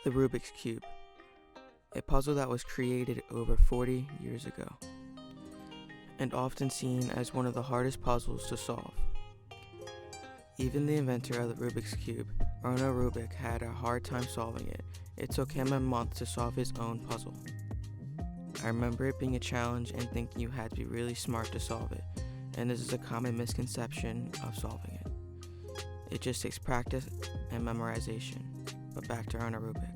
The Rubik's Cube, a puzzle that was created over 40 years ago, and often seen as one of the hardest puzzles to solve. Even the inventor of the Rubik's Cube, Randon Rubik, had a hard time solving it. It took him a month to solve his own puzzle. I remember it being a challenge and thinking you had to be really smart to solve it, and this is a common misconception of solving it. It just takes practice and memorization. But back to Randon Rubik.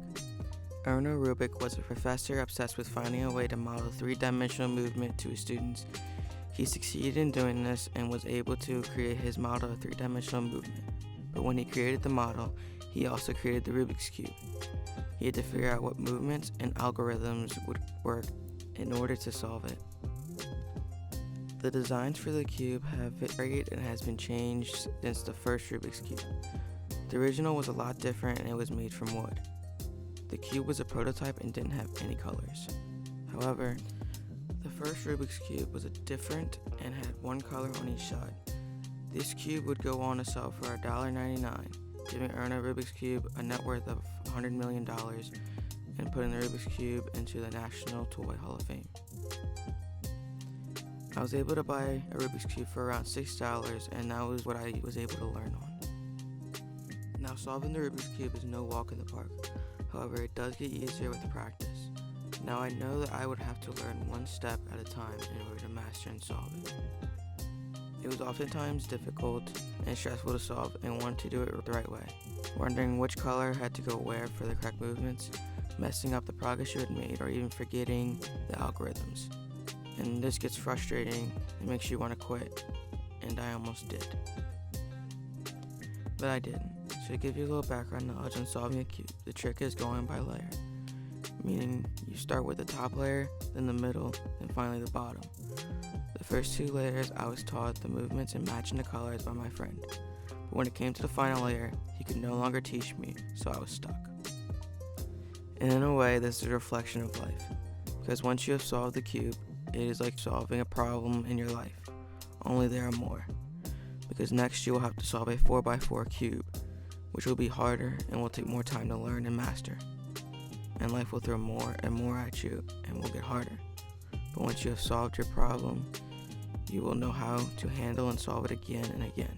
Randon Rubik was a professor obsessed with finding a way to model three-dimensional movement to his students. He succeeded in doing this and was able to create his model of three-dimensional movement. But when he created the model, he also created the Rubik's Cube. He had to figure out what movements and algorithms would work in order to solve it. The designs for the cube have varied and has been changed since the first Rubik's Cube. The original was a lot different and it was made from wood. The cube was a prototype and didn't have any colors. However, the first Rubik's Cube was different and had one color on each side. This cube would go on to sell for $1.99, giving Randon Rubik's Cube a net worth of $100 million and putting the Rubik's Cube into the National Toy Hall of Fame. I was able to buy a Rubik's Cube for around $6, and that was what I was able to learn on. Now, solving the Rubik's Cube is no walk in the park. However, it does get easier with the practice. Now, I know that I would have to learn one step at a time in order to master and solve it. It was oftentimes difficult and stressful to solve and wanted to do it the right way, wondering which color had to go where for the correct movements, messing up the progress you had made, or even forgetting the algorithms. And this gets frustrating and makes you want to quit, and I almost did. But I didn't. So to give you a little background knowledge on solving a cube, the trick is going by layer, meaning you start with the top layer, then the middle, and finally the bottom. The first two layers I was taught the movements and matching the colors by my friend, but when it came to the final layer, he could no longer teach me, so I was stuck. And in a way, this is a reflection of life, because once you have solved the cube, it is like solving a problem in your life, only there are more, because next you will have to solve a 4x4 cube, which will be harder and will take more time to learn and master. And life will throw more and more at you and will get harder. But once you have solved your problem, you will know how to handle and solve it again and again,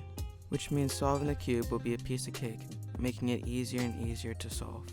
which means solving the cube will be a piece of cake, making it easier and easier to solve.